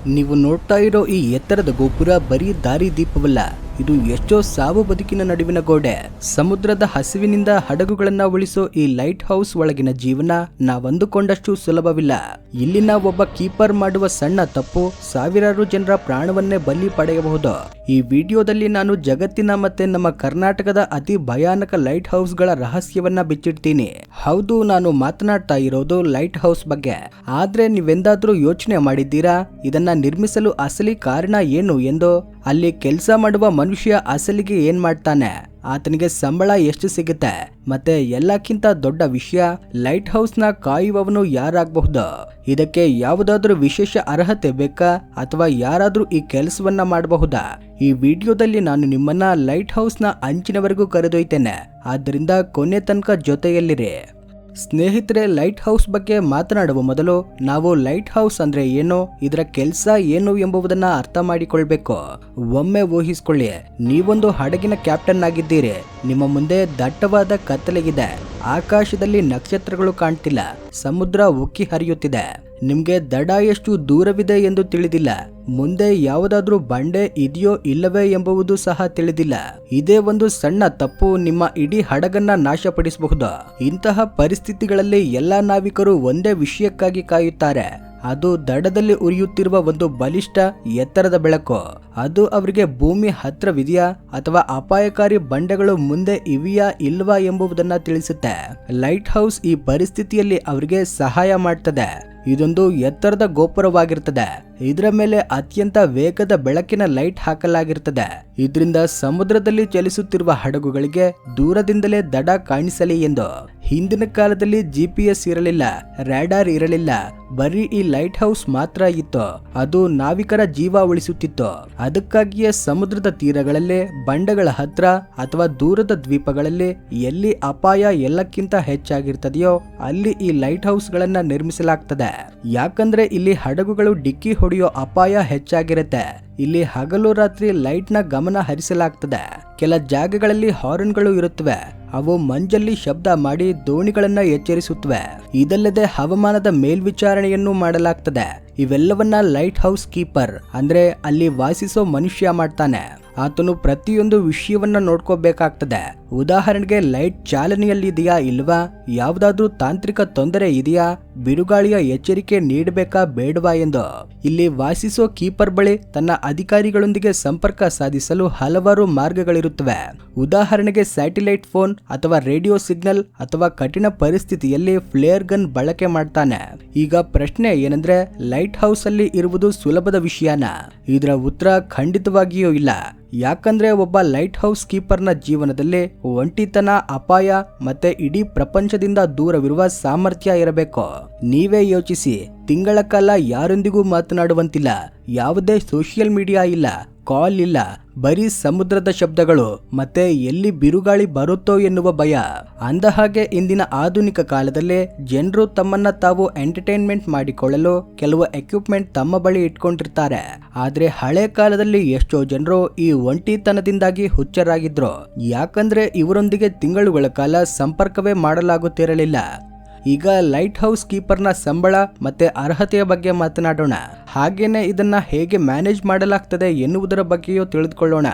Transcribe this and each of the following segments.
ನೀವು ನೋಡ್ತಾ ಇರೋ ಈ ಎತ್ತರದ ಗೋಪುರ ಬರೀ ದಾರಿ ದೀಪವಲ್ಲ, ಇದು ಎಷ್ಟೋ ಸಾವು ಬದುಕಿನ ನಡುವಿನ ಗೋಡೆ. ಸಮುದ್ರದ ಹಸಿವಿನಿಂದ ಹಡಗುಗಳನ್ನ ಉಳಿಸೋ ಈ ಲೈಟ್ ಹೌಸ್ ಒಳಗಿನ ಜೀವನ ನಾವಂದುಕೊಂಡಷ್ಟು ಸುಲಭವಿಲ್ಲ. ಇಲ್ಲಿನ ಒಬ್ಬ ಕೀಪರ್ ಮಾಡುವ ಸಣ್ಣ ತಪ್ಪು ಸಾವಿರಾರು ಜನರ ಪ್ರಾಣವನ್ನೇ ಬಲಿ ಪಡೆಯಬಹುದು. ಈ ವಿಡಿಯೋದಲ್ಲಿ ನಾನು ಜಗತ್ತಿನ ಮತ್ತೆ ನಮ್ಮ ಕರ್ನಾಟಕದ ಅತಿ ಭಯಾನಕ ಲೈಟ್ ಹೌಸ್ಗಳ ರಹಸ್ಯವನ್ನ ಬಿಚ್ಚಿಡ್ತೀನಿ. ಹೌದು, ನಾನು ಮಾತನಾಡ್ತಾ ಇರೋದು ಲೈಟ್ ಹೌಸ್ ಬಗ್ಗೆ. ಆದ್ರೆ ನೀವೆಂದಾದ್ರೂ ಯೋಚನೆ ಮಾಡಿದ್ದೀರಾ ಇದನ್ನ ನಿರ್ಮಿಸಲು ಅಸಲಿ ಕಾರಣ ಏನು ಎಂದು? ಅಲ್ಲಿ ಕೆಲಸ ಮಾಡುವ ಮನುಷ್ಯ ಅಸಲಿಗೆ ಏನ್ ಮಾಡ್ತಾನೆ, ಆತನಿಗೆ ಸಂಬಳ ಎಷ್ಟು ಸಿಗುತ್ತೆ, ಮತ್ತೆ ಎಲ್ಲಕ್ಕಿಂತ ದೊಡ್ಡ ವಿಷಯ ಲೈಟ್ ಹೌಸ್ ನ ಕಾಯುವವನು ಯಾರಾಗಬಹುದು? ಇದಕ್ಕೆ ಯಾವುದಾದ್ರೂ ವಿಶೇಷ ಅರ್ಹತೆ ಬೇಕಾ ಅಥವಾ ಯಾರಾದ್ರೂ ಈ ಕೆಲಸವನ್ನ ಮಾಡಬಹುದಾ? ಈ ವಿಡಿಯೋದಲ್ಲಿ ನಾನು ನಿಮ್ಮನ್ನ ಲೈಟ್ ಹೌಸ್ ನ ಅಂಚಿನವರೆಗೂ ಕರೆದೊಯ್ತೇನೆ. ಆದ್ದರಿಂದ ಕೊನೆ ತನಕ ಜೊತೆಯಲ್ಲಿರಿ. ಸ್ನೇಹಿತರೆ, ಲೈಟ್ ಹೌಸ್ ಬಗ್ಗೆ ಮಾತನಾಡುವ ಮೊದಲು ನಾವು ಲೈಟ್ ಹೌಸ್ ಅಂದ್ರೆ ಏನು, ಇದರ ಕೆಲಸ ಏನು ಎಂಬುದನ್ನ ಅರ್ಥ ಮಾಡಿಕೊಳ್ಬೇಕು. ಒಮ್ಮೆ ಊಹಿಸ್ಕೊಳ್ಳಿ, ನೀವೊಂದು ಹಡಗಿನ ಕ್ಯಾಪ್ಟನ್ ಆಗಿದ್ದೀರಿ. ನಿಮ್ಮ ಮುಂದೆ ದಟ್ಟವಾದ ಕತ್ತಲೆಗಿದೆ, ಆಕಾಶದಲ್ಲಿ ನಕ್ಷತ್ರಗಳು ಕಾಣ್ತಿಲ್ಲ, ಸಮುದ್ರ ಉಕ್ಕಿ ಹರಿಯುತ್ತಿದೆ. ನಿಮ್ಗೆ ದಡ ಎಷ್ಟು ದೂರವಿದೆ ಎಂದು ತಿಳಿದಿಲ್ಲ, ಮುಂದೆ ಯಾವುದಾದ್ರೂ ಬಂಡೆ ಇದೆಯೋ ಇಲ್ಲವೇ ಎಂಬುದು ಸಹ ತಿಳಿದಿಲ್ಲ. ಇದೇ ಒಂದು ಸಣ್ಣ ತಪ್ಪು ನಿಮ್ಮ ಇಡೀ ಹಡಗನ್ನ ನಾಶಪಡಿಸಬಹುದು. ಇಂತಹ ಪರಿಸ್ಥಿತಿಗಳಲ್ಲಿ ಎಲ್ಲಾ ನಾವಿಕರು ಒಂದೇ ವಿಷಯಕ್ಕಾಗಿ ಕಾಯುತ್ತಾರೆ, ಅದು ದಡದಲ್ಲಿ ಉರಿಯುತ್ತಿರುವ ಒಂದು ಬಲಿಷ್ಠ ಎತ್ತರದ ಬೆಳಕು. ಅದು ಅವರಿಗೆ ಭೂಮಿ ಹತ್ರವಿದೆಯಾ ಅಥವಾ ಅಪಾಯಕಾರಿ ಬಂಡೆಗಳು ಮುಂದೆ ಇವೆಯಾ ಇಲ್ವಾ ಎಂಬುದನ್ನ ತಿಳಿಸುತ್ತೆ. ಲೈಟ್ ಹೌಸ್ ಈ ಪರಿಸ್ಥಿತಿಯಲ್ಲಿ ಅವರಿಗೆ ಸಹಾಯ ಮಾಡ್ತದೆ. ಇದೊಂದು ಎತ್ತರದ ಗೋಪುರವಾಗಿರ್ತದೆ. ಇದರ ಮೇಲೆ ಅತ್ಯಂತ ವೇಗದ ಬೆಳಕಿನ ಲೈಟ್ ಹಾಕಲಾಗಿರ್ತದೆ. ಇದರಿಂದ ಸಮುದ್ರದಲ್ಲಿ ಚಲಿಸುತ್ತಿರುವ ಹಡಗುಗಳಿಗೆ ದೂರದಿಂದಲೇ ದಡ ಕಾಣಿಸಲಿ ಎಂದು. ಹಿಂದಿನ ಕಾಲದಲ್ಲಿ GPS ಇರಲಿಲ್ಲ, ರಾಡಾರ್ ಇರಲಿಲ್ಲ, ಬರೀ ಈ ಲೈಟ್ ಹೌಸ್ ಮಾತ್ರ ಇತ್ತು. ಅದು ನಾವಿಕರ ಜೀವ ಉಳಿಸುತ್ತಿತ್ತು. ಅದಕ್ಕಾಗಿಯೇ ಸಮುದ್ರದ ತೀರಗಳಲ್ಲಿ, ಬಂಡೆಗಳ ಹತ್ರ ಅಥವಾ ದೂರದ ದ್ವೀಪಗಳಲ್ಲಿ ಎಲ್ಲಿ ಅಪಾಯ ಎಲ್ಲಕ್ಕಿಂತ ಹೆಚ್ಚಾಗಿರ್ತದೆಯೋ ಅಲ್ಲಿ ಈ ಲೈಟ್ ಹೌಸ್ ಗಳನ್ನ ನಿರ್ಮಿಸಲಾಗ್ತದೆ. ಯಾಕಂದ್ರೆ ಇಲ್ಲಿ ಹಡಗುಗಳು ಡಿಕ್ಕಿ ಹೊಡೆಯೋ ಅಪಾಯ ಹೆಚ್ಚಾಗಿರುತ್ತೆ. ಇಲ್ಲಿ ಹಗಲು ರಾತ್ರಿ ಲೈಟ್ ನ ಗಮನ ಹರಿಸಲಾಗ್ತದೆ. ಕೆಲ ಜಾಗಗಳಲ್ಲಿ ಹಾರ್ನ್ಗಳು ಇರುತ್ತವೆ, ಅವು ಮಂಜಲ್ಲಿ ಶಬ್ದ ಮಾಡಿ ದೋಣಿಗಳನ್ನ ಎಚ್ಚರಿಸುತ್ತವೆ. ಇದಲ್ಲದೆ ಹವಾಮಾನದ ಮೇಲ್ವಿಚಾರಣೆಯನ್ನು ಮಾಡಲಾಗ್ತದೆ. ಇವೆಲ್ಲವನ್ನ ಲೈಟ್ ಹೌಸ್ ಕೀಪರ್ ಅಂದ್ರೆ ಅಲ್ಲಿ ವಾಸಿಸೋ ಮನುಷ್ಯ ಮಾಡ್ತಾನೆ. ಆತನು ಪ್ರತಿಯೊಂದು ವಿಷಯವನ್ನ ನೋಡ್ಕೋಬೇಕಾಗ್ತದೆ. ಉದಾಹರಣೆಗೆ ಲೈಟ್ ಚಾಲನೆಯಲ್ಲಿದೆಯಾ ಇಲ್ವಾ, ಯಾವುದಾದ್ರೂ ತಾಂತ್ರಿಕ ತೊಂದರೆ ಇದೆಯಾ, ಬಿರುಗಾಳಿಯ ಎಚ್ಚರಿಕೆ ನೀಡಬೇಕಾ ಬೇಡವಾ ಎಂದು. ಇಲ್ಲಿ ವಾಸಿಸೋ ಕೀಪರ್ ಬಳಿ ತನ್ನ ಅಧಿಕಾರಿಗಳೊಂದಿಗೆ ಸಂಪರ್ಕ ಸಾಧಿಸಲು ಹಲವಾರು ಮಾರ್ಗಗಳಿರುತ್ತವೆ. ಉದಾಹರಣೆಗೆ ಸ್ಯಾಟಿಲೈಟ್ ಫೋನ್ ಅಥವಾ ರೇಡಿಯೋ ಸಿಗ್ನಲ್ ಅಥವಾ ಕಠಿಣ ಪರಿಸ್ಥಿತಿಯಲ್ಲಿ ಫ್ಲೇರ್ ಗನ್ ಬಳಕೆ ಮಾಡ್ತಾನೆ. ಈಗ ಪ್ರಶ್ನೆ ಏನಂದ್ರೆ, ಲೈಟ್ ಹೌಸ್ ಅಲ್ಲಿ ಇರುವುದು ಸುಲಭದ ವಿಷಯನ? ಇದರ ಉತ್ತರ ಖಂಡಿತವಾಗಿಯೂ ಇಲ್ಲ. ಯಾಕಂದ್ರೆ ಒಬ್ಬ ಲೈಟ್ ಹೌಸ್ ಕೀಪರ್ನ ಜೀವನದಲ್ಲಿ ಒಂಟಿತನ, ಅಪಾಯ ಮತ್ತೆ ಇಡೀ ಪ್ರಪಂಚದಿಂದ ದೂರವಿರುವ ಸಾಮರ್ಥ್ಯ ಇರಬೇಕು. ನೀವೇ ಯೋಚಿಸಿ, ತಿಂಗಳ ಕಾಲ ಯಾರೊಂದಿಗೂ ಮಾತನಾಡುವಂತಿಲ್ಲ, ಯಾವುದೇ ಸೋಷಿಯಲ್ ಮೀಡಿಯಾ ಇಲ್ಲ, ಕಾಲ್ ಇಲ್ಲ, ಬರೀ ಸಮುದ್ರದ ಶಬ್ದಗಳು ಮತ್ತೆ ಎಲ್ಲಿ ಬಿರುಗಾಳಿ ಬರುತ್ತೋ ಎನ್ನುವ ಭಯ. ಅಂದಹಾಗೆ ಇಂದಿನ ಆಧುನಿಕ ಕಾಲದಲ್ಲಿ ಜನರು ತಮ್ಮನ್ನ ತಾವು ಎಂಟರ್ಟೈನ್ಮೆಂಟ್ ಮಾಡಿಕೊಳ್ಳಲು ಕೆಲವು ಎಕ್ವಿಪ್ಮೆಂಟ್ ತಮ್ಮ ಬಳಿ ಇಟ್ಕೊಂಡಿರ್ತಾರೆ. ಆದ್ರೆ ಹಳೆ ಕಾಲದಲ್ಲಿ ಎಷ್ಟೋ ಜನರು ಈ ಒಂಟಿತನದಿಂದಾಗಿ ಹುಚ್ಚರಾಗಿದ್ರು. ಯಾಕಂದ್ರೆ ಇವರೊಂದಿಗೆ ತಿಂಗಳುಗಳ ಕಾಲ ಸಂಪರ್ಕವೇ ಮಾಡಲಾಗುತ್ತಿರಲಿಲ್ಲ. ಈಗ ಲೈಟ್ ಹೌಸ್ ಕೀಪರ್ನ ಸಂಬಳ ಮತ್ತೆ ಅರ್ಹತೆಯ ಬಗ್ಗೆ ಮಾತನಾಡೋಣ. ಹಾಗೇನೆ ಇದನ್ನ ಹೇಗೆ ಮ್ಯಾನೇಜ್ ಮಾಡಲಾಗ್ತದೆ ಎನ್ನುವುದರ ಬಗ್ಗೆಯೂ ತಿಳಿದುಕೊಳ್ಳೋಣ.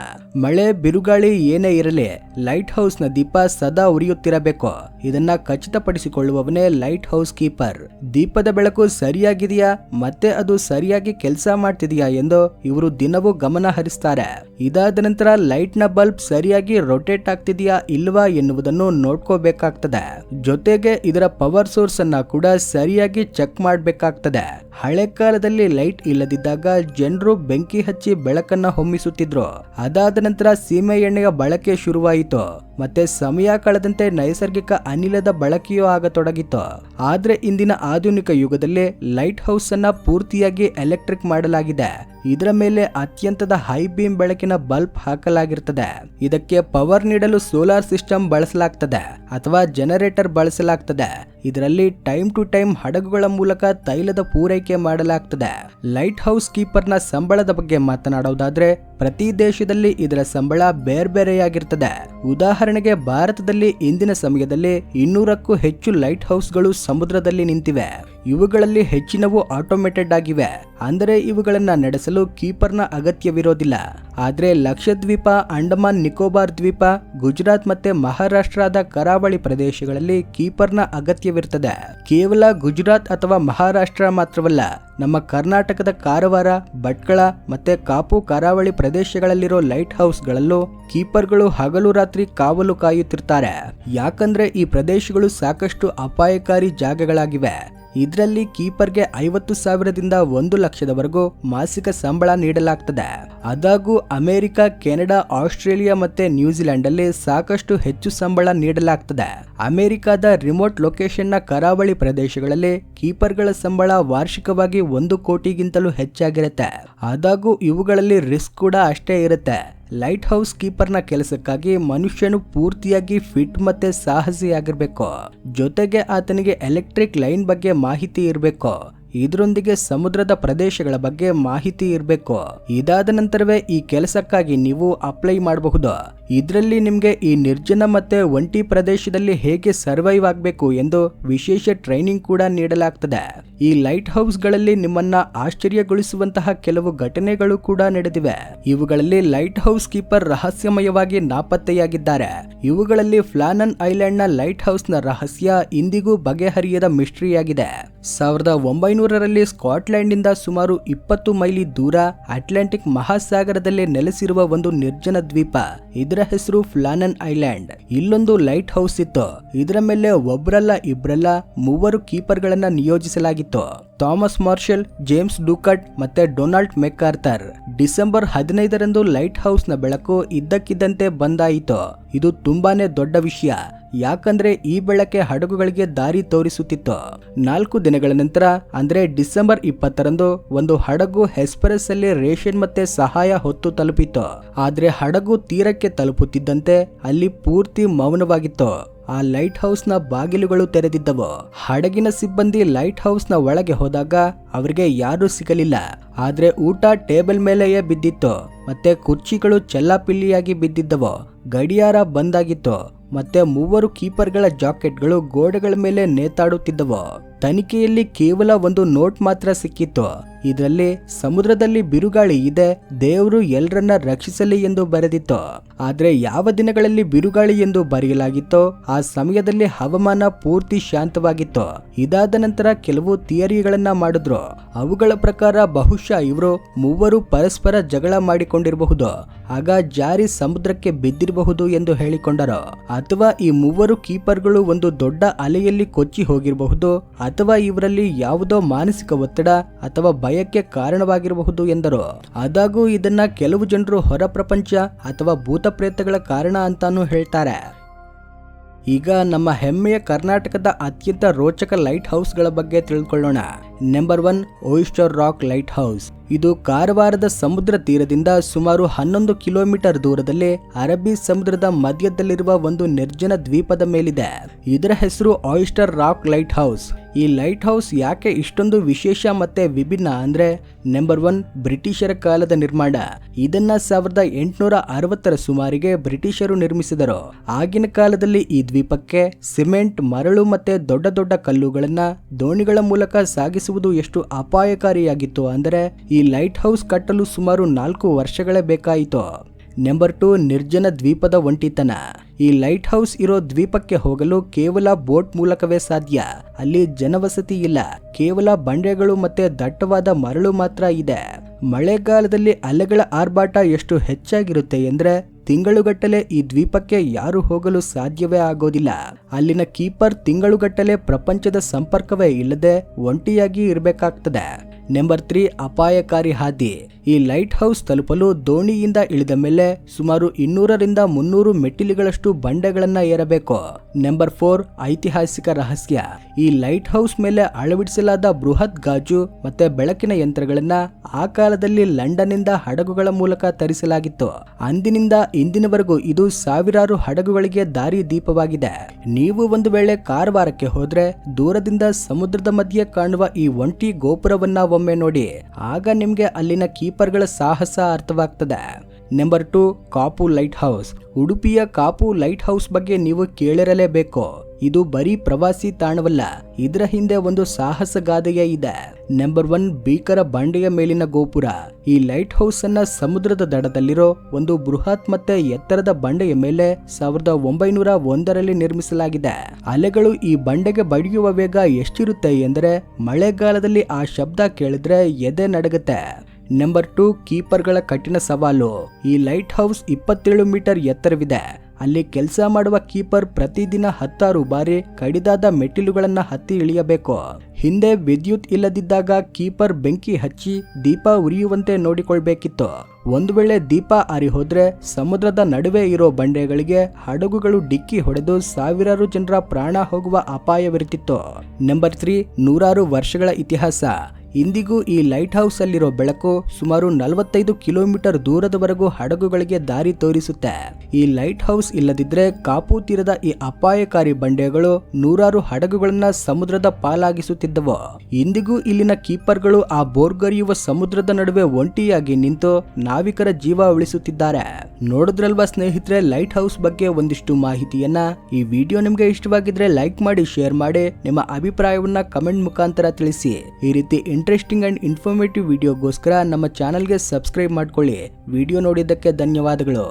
ಮಳೆ ಬಿರುಗಾಳಿ ಏನೇ ಇರಲಿ, ಲೈಟ್ ಹೌಸ್ ನ ದೀಪ ಸದಾ ಉರಿಯುತ್ತಿರಬೇಕು. ಇದನ್ನ ಖಚಿತಪಡಿಸಿಕೊಳ್ಳುವವನೇ ಲೈಟ್ ಹೌಸ್ ಕೀಪರ್. ದೀಪದ ಬೆಳಕು ಸರಿಯಾಗಿದೆಯಾ ಮತ್ತೆ ಅದು ಸರಿಯಾಗಿ ಕೆಲಸ ಮಾಡ್ತಿದೆಯಾ ಎಂದು ಇವರು ದಿನವೂ ಗಮನ ಹರಿಸ್ತಾರೆ. ಇದಾದ ನಂತರ ಲೈಟ್ ನ ಬಲ್ಬ್ ಸರಿಯಾಗಿ ರೊಟೇಟ್ ಆಗ್ತಿದೆಯಾ ಇಲ್ವಾ ಎನ್ನುವುದನ್ನು ನೋಡ್ಕೋಬೇಕಾಗ್ತದೆ. ಜೊತೆಗೆ ಇದರ ಪವರ್ ಸೋರ್ಸ್ ಅನ್ನ ಕೂಡ ಸರಿಯಾಗಿ ಚೆಕ್ ಮಾಡಬೇಕಾಗ್ತದೆ. ಹಳೆ ಕಾಲದಲ್ಲಿ ಲೈಟ್ ಇಲ್ಲದಿದ್ದಾಗ ಜನರು ಬೆಂಕಿ ಹಚ್ಚಿ ಬೆಳಕನ್ನ ಹೊಮ್ಮಿಸುತ್ತಿದ್ರು. ಅದಾದ ನಂತರ ಸೀಮೆ ಎಣ್ಣೆಯ ಬಳಕೆ ಶುರುವಾಯಿತು. ಮತ್ತೆ ಸಮಯ ಕಳೆದಂತೆ ನೈಸರ್ಗಿಕ ಅನಿಲದ ಬಳಕೆಯೂ ಆಗತೊಡಗಿತ್ತು. ಆದ್ರೆ ಇಂದಿನ ಆಧುನಿಕ ಯುಗದಲ್ಲಿ ಲೈಟ್ ಹೌಸ್ ಅನ್ನ ಪೂರ್ತಿಯಾಗಿ ಎಲೆಕ್ಟ್ರಿಕ್ ಮಾಡಲಾಗಿದೆ. ಇದರ ಮೇಲೆ ಅತ್ಯಂತದ ಹೈ ಬೀಮ್ ಬೆಳಕಿನ ಬಲ್ಬ್ ಹಾಕಲಾಗಿರ್ತದೆ. ಇದಕ್ಕೆ ಪವರ್ ನೀಡಲು ಸೋಲಾರ್ ಸಿಸ್ಟಮ್ ಬಳಸಲಾಗ್ತದೆ ಅಥವಾ ಜನರೇಟರ್ ಬಳಸಲಾಗ್ತದೆ. ಇದರಲ್ಲಿ ಟೈಮ್ ಟು ಟೈಮ್ ಹಡಗುಗಳ ಮೂಲಕ ತೈಲದ ಪೂರೈಕೆ ಮಾಡಲಾಗ್ತದೆ. ಲೈಟ್ ಹೌಸ್ ಕೀಪರ್ನ ಸಂಬಳದ ಬಗ್ಗೆ ಮಾತನಾಡೋದಾದ್ರೆ ಪ್ರತಿ ದೇಶದಲ್ಲಿ ಇದರ ಸಂಬಳ ಬೇರೆ ಬೇರೆಯಾಗಿರ್ತದೆ. ಉದಾಹರಣೆಗೆ ಭಾರತದಲ್ಲಿ ಇಂದಿನ ಸಮಯದಲ್ಲಿ 200ಕ್ಕೂ ಹೆಚ್ಚು ಲೈಟ್ ಹೌಸ್ಗಳು ಸಮುದ್ರದಲ್ಲಿ ನಿಂತಿವೆ. ಇವುಗಳಲ್ಲಿ ಹೆಚ್ಚಿನವು ಆಟೋಮೇಟೆಡ್ ಆಗಿವೆ, ಅಂದರೆ ಇವುಗಳನ್ನ ನಡೆಸಲು ಕೀಪರ್ನ ಅಗತ್ಯವಿರೋದಿಲ್ಲ. ಆದ್ರೆ ಲಕ್ಷದ್ವೀಪ, ಅಂಡಮಾನ್ ನಿಕೋಬಾರ್ ದ್ವೀಪ, ಗುಜರಾತ್ ಮತ್ತೆ ಮಹಾರಾಷ್ಟ್ರದ ಕರಾವಳಿ ಪ್ರದೇಶಗಳಲ್ಲಿ ಕೀಪರ್ನ ಅಗತ್ಯವಿರುತ್ತದೆ. ಕೇವಲ ಗುಜರಾತ್ ಅಥವಾ ಮಹಾರಾಷ್ಟ್ರ ಮಾತ್ರವಲ್ಲ, ನಮ್ಮ ಕರ್ನಾಟಕದ ಕಾರವಾರ, ಭಟ್ಕಳ ಮತ್ತೆ ಕಾಪು ಕರಾವಳಿ ಪ್ರದೇಶಗಳಲ್ಲಿರೋ ಲೈಟ್ ಹೌಸ್ಗಳಲ್ಲೂ ಕೀಪರ್ಗಳು ಹಗಲು ರಾತ್ರಿ ಕಾವಲು ಕಾಯುತ್ತಿರ್ತಾರೆ. ಯಾಕಂದ್ರೆ ಈ ಪ್ರದೇಶಗಳು ಸಾಕಷ್ಟು ಅಪಾಯಕಾರಿ ಜಾಗಗಳಾಗಿವೆ. ಇದರಲ್ಲಿ ಕೀಪರ್ಗೆ 50,000ದಿಂದ 1,00,000ದವರೆಗೂ ಮಾಸಿಕ ಸಂಬಳ ನೀಡಲಾಗ್ತದೆ. ಆದಾಗೂ ಅಮೆರಿಕ, ಕೆನಡಾ, ಆಸ್ಟ್ರೇಲಿಯಾ ಮತ್ತೆ ನ್ಯೂಜಿಲೆಂಡ್ ಅಲ್ಲಿ ಸಾಕಷ್ಟು ಹೆಚ್ಚು ಸಂಬಳ ನೀಡಲಾಗ್ತದೆ. ಅಮೆರಿಕದ ರಿಮೋಟ್ ಲೊಕೇಶನ್ನ ಕರಾವಳಿ ಪ್ರದೇಶಗಳಲ್ಲಿ ಕೀಪರ್ಗಳ ಸಂಬಳ ವಾರ್ಷಿಕವಾಗಿ 1 ಕೋಟಿಗಿಂತಲೂ ಹೆಚ್ಚಾಗಿರುತ್ತೆ. ಆದಾಗೂ ಇವುಗಳಲ್ಲಿ ರಿಸ್ಕ್ ಕೂಡ ಅಷ್ಟೇ ಇರುತ್ತೆ. ಲೈಟ್ ಹೌಸ್ ಕೀಪರ್ನ ಕೆಲಸಕ್ಕಾಗಿ ಮನುಷ್ಯನು ಪೂರ್ತಿಯಾಗಿ ಫಿಟ್ ಮತ್ತೆ ಸಾಹಸಿಯಾಗಿರ್ಬೇಕು. ಜೊತೆಗೆ ಆತನಿಗೆ ಎಲೆಕ್ಟ್ರಿಕ್ ಲೈನ್ ಬಗ್ಗೆ ಮಾಹಿತಿ ಇರಬೇಕು. ಇದರೊಂದಿಗೆ ಸಮುದ್ರದ ಪ್ರದೇಶಗಳ ಬಗ್ಗೆ ಮಾಹಿತಿ ಇರಬೇಕು. ಇದಾದ ನಂತರವೇ ಈ ಕೆಲಸಕ್ಕಾಗಿ ನೀವು ಅಪ್ಲೈ ಮಾಡಬಹುದು. ಇದರಲ್ಲಿ ನಿಮ್ಗೆ ಈ ನಿರ್ಜನ ಮತ್ತೆ ಒಂಟಿ ಪ್ರದೇಶದಲ್ಲಿ ಹೇಗೆ ಸರ್ವೈವ್ ಆಗಬೇಕು ಎಂದು ವಿಶೇಷ ಟ್ರೈನಿಂಗ್ ಕೂಡ ನೀಡಲಾಗ್ತದೆ. ಈ ಲೈಟ್ ಹೌಸ್ಗಳಲ್ಲಿ ನಿಮ್ಮನ್ನ ಆಶ್ಚರ್ಯಗೊಳಿಸುವಂತಹ ಕೆಲವು ಘಟನೆಗಳು ಕೂಡ ನಡೆದಿವೆ. ಇವುಗಳಲ್ಲಿ ಲೈಟ್ ಹೌಸ್ ಕೀಪರ್ ರಹಸ್ಯಮಯವಾಗಿ ನಾಪತ್ತೆಯಾಗಿದ್ದಾರೆ. ಇವುಗಳಲ್ಲಿ ಫ್ಲಾನನ್ ಐಲ್ಯಾಂಡ್ ನ ಲೈಟ್ ಹೌಸ್ ನ ರಹಸ್ಯ ಇಂದಿಗೂ ಬಗೆಹರಿಯದ ಮಿಸ್ಟ್ರಿಯಾಗಿದೆ. 1900ರಲ್ಲಿ ಸ್ಕಾಟ್ಲೆಂಡ್ ನಿಂದ ಸುಮಾರು 20 ಮೈಲಿ ದೂರ ಅಟ್ಲಾಂಟಿಕ್ ಮಹಾಸಾಗರದಲ್ಲಿ ನೆಲೆಸಿರುವ ಒಂದು ನಿರ್ಜನ ದ್ವೀಪ. ಇದರ ಹೆಸರು ಫ್ಲಾನನ್ ಐಲ್ಯಾಂಡ್. ಇಲ್ಲೊಂದು ಲೈಟ್ ಹೌಸ್ ಇತ್ತು. ಇದರ ಮೇಲೆ ಒಬ್ಬರಲ್ಲ ಇಬ್ಬರಲ್ಲ 3 ಕೀಪರ್ಗಳನ್ನ ನಿಯೋಜಿಸಲಾಗಿತ್ತು. ಥಾಮಸ್ ಮಾರ್ಷಲ್, ಜೇಮ್ಸ್ ಡೂಕಟ್ ಮತ್ತೆ ಡೊನಾಲ್ಡ್ ಮೆಕ್ಆರ್ಥರ್. ಡಿಸೆಂಬರ್ 15ರಂದು ಲೈಟ್ ಹೌಸ್ ನ ಬೆಳಕು ಇದ್ದಕ್ಕಿದ್ದಂತೆ ಬಂದಾಯಿತು. ಇದು ತುಂಬಾನೇ ದೊಡ್ಡ ವಿಷಯ. ಯಾಕಂದ್ರೆ ಈ ಬೆಳಕೆ ಹಡಗುಗಳಿಗೆ ದಾರಿ ತೋರಿಸುತ್ತಿತ್ತು. 4 ದಿನಗಳ ನಂತರ ಅಂದ್ರೆ ಡಿಸೆಂಬರ್ 20ರಂದು ಒಂದು ಹಡಗು ಹೆಸ್ಪರಸ್ ಅಲ್ಲಿ ರೇಷನ್ ಮತ್ತೆ ಸಹಾಯ ಹೊತ್ತು ತಲುಪಿತು. ಆದ್ರೆ ಹಡಗು ತೀರಕ್ಕೆ ತಲುಪುತ್ತಿದ್ದಂತೆ ಅಲ್ಲಿ ಪೂರ್ತಿ ಮೌನವಾಗಿತ್ತು. ಆ ಲೈಟ್ ಹೌಸ್ ನ ಬಾಗಿಲುಗಳು ತೆರೆದಿದ್ದವು. ಹಡಗಿನ ಸಿಬ್ಬಂದಿ ಲೈಟ್ ಹೌಸ್ ನ ಒಳಗೆ ಹೋದಾಗ ಅವರಿಗೆ ಯಾರೂ ಸಿಗಲಿಲ್ಲ. ಆದ್ರೆ ಊಟ ಟೇಬಲ್ ಮೇಲೆಯೇ ಬಿದ್ದಿತ್ತು ಮತ್ತೆ ಕುರ್ಚಿಗಳು ಚೆಲ್ಲಾಪಿಲ್ಲಿಯಾಗಿ ಬಿದ್ದಿದ್ದವು. ಗಡಿಯಾರ ಬಂದಾಗಿತ್ತು ಮತ್ತೆ 3 ಕೀಪರ್ಗಳ ಜಾಕೆಟ್ಗಳು ಗೋಡೆಗಳ ಮೇಲೆ ನೇತಾಡುತ್ತಿದ್ದವು. ತನಿಖೆಯಲ್ಲಿ ಕೇವಲ ಒಂದು ನೋಟ್ ಮಾತ್ರ ಸಿಕ್ಕಿತ್ತು. ಇದರಲ್ಲಿ ಸಮುದ್ರದಲ್ಲಿ ಬಿರುಗಾಳಿ ಇದೆ, ದೇವರು ಎಲ್ಲರನ್ನ ರಕ್ಷಿಸಲಿ ಎಂದು ಬರೆದಿತ್ತು. ಆದ್ರೆ ಯಾವ ದಿನಗಳಲ್ಲಿ ಬಿರುಗಾಳಿ ಎಂದು ಬರೆಯಲಾಗಿತ್ತೋ ಆ ಸಮಯದಲ್ಲಿ ಹವಾಮಾನ ಪೂರ್ತಿ ಶಾಂತವಾಗಿತ್ತು. ಇದಾದ ನಂತರ ಕೆಲವು ಥಿಯರಿಗಳನ್ನ ಮಾಡಿದ್ರು. ಅವುಗಳ ಪ್ರಕಾರ ಬಹುಶಃ ಇವರು 3 ಪರಸ್ಪರ ಜಗಳ ಮಾಡಿಕೊಂಡಿರಬಹುದು, ಆಗ ಜಾರಿ ಸಮುದ್ರಕ್ಕೆ ಬಿದ್ದಿರಬಹುದು ಎಂದು ಹೇಳಿಕೊಂಡರು. ಅಥವಾ ಈ 3 ಕೀಪರ್ಗಳು ಒಂದು ದೊಡ್ಡ ಅಲೆಯಲ್ಲಿ ಕೊಚ್ಚಿ ಹೋಗಿರಬಹುದು, ಅಥವಾ ಇವರಲ್ಲಿ ಯಾವುದೋ ಮಾನಸಿಕ ಒತ್ತಡ ಅಥವಾ ಭಯಕ್ಕೆ ಕಾರಣವಾಗಿರಬಹುದು ಎಂದರು. ಆದಾಗೂ ಇದನ್ನ ಕೆಲವು ಜನರು ಹೊರ ಪ್ರಪಂಚ ಅಥವಾ ಭೂತ ಪ್ರೇತಗಳ ಕಾರಣ ಅಂತಾನೂ ಹೇಳ್ತಾರೆ. ಈಗ ನಮ್ಮ ಹೆಮ್ಮೆಯ ಕರ್ನಾಟಕದ ಅತ್ಯಂತ ರೋಚಕ ಲೈಟ್ ಹೌಸ್ಗಳ ಬಗ್ಗೆ ತಿಳ್ಕೊಳ್ಳೋಣ. Number 1, oyster rock lighthouse. ಇದು ಕಾರವಾರದ ಸಮುದ್ರ ತೀರದಿಂದ ಸುಮಾರು 11 ಕಿಲೋಮೀಟರ್ ದೂರದಲ್ಲಿ ಅರಬ್ಬಿ ಸಮುದ್ರದ ಮಧ್ಯದಲ್ಲಿರುವ ಒಂದು ನಿರ್ಜನ ದ್ವೀಪದ ಮೇಲಿದೆ. ಇದರ ಹೆಸರು ಓಯಿಸ್ಟರ್ ರಾಕ್ ಲೈಟ್ ಹೌಸ್. ಈ ಲೈಟ್ ಹೌಸ್ ಯಾಕೆ ಇಷ್ಟೊಂದು ವಿಶೇಷ ಮತ್ತೆ ವಿಭಿನ್ನ ಅಂದ್ರೆ, ನಂಬರ್ 1, ಬ್ರಿಟಿಷರ ಕಾಲದ ನಿರ್ಮಾಣ. ಇದನ್ನ 1860ರ ಸುಮಾರಿಗೆ ಬ್ರಿಟಿಷರು ನಿರ್ಮಿಸಿದರು. ಆಗಿನ ಕಾಲದಲ್ಲಿ ಈ ದ್ವೀಪಕ್ಕೆ ಸಿಮೆಂಟ್, ಮರಳು ಮತ್ತೆ ದೊಡ್ಡ ದೊಡ್ಡ ಕಲ್ಲುಗಳನ್ನ ದೋಣಿಗಳ ಮೂಲಕ ಸಾಗಿಸುವುದು ಎಷ್ಟು ಅಪಾಯಕಾರಿಯಾಗಿತ್ತು ಅಂದರೆ ಈ ಲೈಟ್ ಹೌಸ್ ಕಟ್ಟಲು ಸುಮಾರು 4 ವರ್ಷಗಳೇ ಬೇಕಾಯಿತು. ನಂಬರ್ 2, ನಿರ್ಜನ ದ್ವೀಪದ ಒಂಟಿತನ. ಈ ಲೈಟ್ ಹೌಸ್ ಇರೋ ದ್ವೀಪಕ್ಕೆ ಹೋಗಲು ಕೇವಲ ಬೋಟ್ ಮೂಲಕವೇ ಸಾಧ್ಯ. ಅಲ್ಲಿ ಜನವಸತಿ ಇಲ್ಲ, ಕೇವಲ ಬಂಡೆಗಳು ಮತ್ತೆ ದಟ್ಟವಾದ ಮರಳು ಮಾತ್ರ ಇದೆ. ಮಳೆಗಾಲದಲ್ಲಿ ಅಲೆಗಳ ಆರ್ಭಾಟ ಎಷ್ಟು ಹೆಚ್ಚಾಗಿರುತ್ತೆ ಎಂದ್ರೆ ತಿಂಗಳುಗಟ್ಟಲೆ ಈ ದ್ವೀಪಕ್ಕೆ ಯಾರು ಹೋಗಲು ಸಾಧ್ಯವೇ ಆಗೋದಿಲ್ಲ. ಅಲ್ಲಿನ ಕೀಪರ್ ತಿಂಗಳುಗಟ್ಟಲೆ ಪ್ರಪಂಚದ ಸಂಪರ್ಕವೇ ಇಲ್ಲದೆ ಒಂಟಿಯಾಗಿ ಇರಬೇಕಾಗ್ತದೆ. ನಂಬರ್ 3, ಅಪಾಯಕಾರಿ ಹಾದಿ. ಈ ಲೈಟ್ ಹೌಸ್ ತಲುಪಲು ದೋಣಿಯಿಂದ ಇಳಿದ ಮೇಲೆ ಸುಮಾರು 200ರಿಂದ 300 ಮೆಟ್ಟಿಲುಗಳಷ್ಟು ಬಂಡೆಗಳನ್ನ ಏರಬೇಕು. ನಂಬರ್ 4, ಐತಿಹಾಸಿಕ ರಹಸ್ಯ. ಈ ಲೈಟ್ ಹೌಸ್ ಮೇಲೆ ಅಳವಡಿಸಲಾದ ಬೃಹತ್ ಗಾಜು ಮತ್ತೆ ಬೆಳಕಿನ ಯಂತ್ರಗಳನ್ನ ಆ ಕಾಲದಲ್ಲಿ ಲಂಡನ್ನಿಂದ ಹಡಗುಗಳ ಮೂಲಕ ತರಿಸಲಾಗಿತ್ತು. ಅಂದಿನಿಂದ ಇಂದಿನವರೆಗೂ ಇದು ಸಾವಿರಾರು ಹಡಗುಗಳಿಗೆ ದಾರಿ ದೀಪವಾಗಿದೆ. ನೀವು ಒಂದು ವೇಳೆ ಕಾರವಾರಕ್ಕೆ ಹೋದ್ರೆ ದೂರದಿಂದ ಸಮುದ್ರದ ಮಧ್ಯೆ ಕಾಣುವ ಈ ಒಂಟಿ ಗೋಪುರವನ್ನ ಒಮ್ಮೆ ನೋಡಿ, ಆಗ ನಿಮ್ಗೆ ಅಲ್ಲಿನ ಕೀಪರ್ಗಳ ಸಾಹಸ ಅರ್ಥವಾಗ್ತದೆ. Number 2 Kapu lighthouse. ಉಡುಪಿಯ ಕಾಪು ಲೈಟ್ ಹೌಸ್ ಬಗ್ಗೆ ನೀವು ಕೇಳಿರಲೇಬೇಕು. ಇದು ಬರೀ ಪ್ರವಾಸಿ ತಾಣವಲ್ಲ, ಇದರ ಹಿಂದೆ ಒಂದು ಸಾಹಸ ಗಾದೆಯೇ ಇದೆ. ನಂಬರ್ 1 ಭೀಕರ ಬಂಡೆಯ ಮೇಲಿನ ಗೋಪುರ. ಈ ಲೈಟ್ ಹೌಸ್ ಅನ್ನ ಸಮುದ್ರದ ದಡದಲ್ಲಿರೋ ಒಂದು ಬೃಹತ್ ಮತ್ತೆ ಎತ್ತರದ ಬಂಡೆಯ ಮೇಲೆ 1901ರಲ್ಲಿ ನಿರ್ಮಿಸಲಾಗಿದೆ. ಅಲೆಗಳು ಈ ಬಂಡೆಗೆ ಬಡಿಯುವ ವೇಗ ಎಷ್ಟಿರುತ್ತೆ ಎಂದರೆ ಮಳೆಗಾಲದಲ್ಲಿ ಆ ಶಬ್ದ ಕೇಳಿದ್ರೆ ಎದೆ ನಡಗುತ್ತೆ. ನಂಬರ್ 2 ಕೀಪರ್ಗಳ ಕಠಿಣ ಸವಾಲು. ಈ ಲೈಟ್ ಹೌಸ್ 27 ಮೀಟರ್ ಎತ್ತರವಿದೆ. ಅಲ್ಲಿ ಕೆಲಸ ಮಾಡುವ ಕೀಪರ್ ಪ್ರತಿದಿನ 16 ಬಾರಿ ಕಡಿದಾದ ಮೆಟ್ಟಿಲುಗಳನ್ನ ಹತ್ತಿ ಇಳಿಯಬೇಕು. ಹಿಂದೆ ವಿದ್ಯುತ್ ಇಲ್ಲದಿದ್ದಾಗ ಕೀಪರ್ ಬೆಂಕಿ ಹಚ್ಚಿ ದೀಪ ಉರಿಯುವಂತೆ ನೋಡಿಕೊಳ್ಬೇಕಿತ್ತು. ಒಂದು ವೇಳೆ ದೀಪ ಆರಿ ಹೋದ್ರೆ ಸಮುದ್ರದ ನಡುವೆ ಇರೋ ಬಂಡೆಗಳಿಗೆ ಹಡಗುಗಳು ಡಿಕ್ಕಿ ಹೊಡೆದು ಸಾವಿರಾರು ಜನರ ಪ್ರಾಣ ಹೋಗುವ ಅಪಾಯವಿರುತ್ತಿತ್ತು. ನಂಬರ್ 3 ನೂರಾರು ವರ್ಷಗಳ ಇತಿಹಾಸ. ಇಂದಿಗೂ ಈ ಲೈಟ್ ಹೌಸ್ ಅಲ್ಲಿರೋ ಬೆಳಕು ಸುಮಾರು 45 ಕಿಲೋಮೀಟರ್ ದೂರದವರೆಗೂ ಹಡಗುಗಳಿಗೆ ದಾರಿ ತೋರಿಸುತ್ತೆ. ಈ ಲೈಟ್ ಹೌಸ್ ಇಲ್ಲದಿದ್ರೆ ಕಾಪು ತೀರದ ಈ ಅಪಾಯಕಾರಿ ಬಂಡೆಗಳು ನೂರಾರು ಹಡಗುಗಳನ್ನ ಸಮುದ್ರದ ಪಾಲಾಗಿಸುತ್ತಿದ್ದವು. ಇಂದಿಗೂ ಇಲ್ಲಿನ ಕೀಪರ್ಗಳು ಆ ಬೋರ್ಗರಿಯುವ ಸಮುದ್ರದ ನಡುವೆ ಒಂಟಿಯಾಗಿ ನಿಂತು ನಾವಿಕರ ಜೀವ ಉಳಿಸುತ್ತಿದ್ದಾರೆ. ನೋಡಿದ್ರಲ್ವಾ ಸ್ನೇಹಿತರೆ ಲೈಟ್ ಹೌಸ್ ಬಗ್ಗೆ ಒಂದಿಷ್ಟು ಮಾಹಿತಿಯನ್ನ. ಈ ವಿಡಿಯೋ ನಿಮ್ಗೆ ಇಷ್ಟವಾಗಿದ್ರೆ ಲೈಕ್ ಮಾಡಿ, ಶೇರ್ ಮಾಡಿ, ನಿಮ್ಮ ಅಭಿಪ್ರಾಯವನ್ನ ಕಮೆಂಟ್ ಮುಖಾಂತರ ತಿಳಿಸಿ. ಈ ರೀತಿ ಇಂಟ್ರೆಸ್ಟಿಂಗ್ ಅಂಡ್ ಇನ್ಫಾರ್ಮೇಟಿವ್ ವಿಡಿಯೋಗೋಸ್ಕರ ನಮ್ಮ ಚಾನಲ್ಗೆ ಸಬ್ಸ್ಕ್ರೈಬ್ ಮಾಡ್ಕೊಳ್ಳಿ. ವಿಡಿಯೋ ನೋಡಿದ್ದಕ್ಕೆ ಧನ್ಯವಾದಗಳು.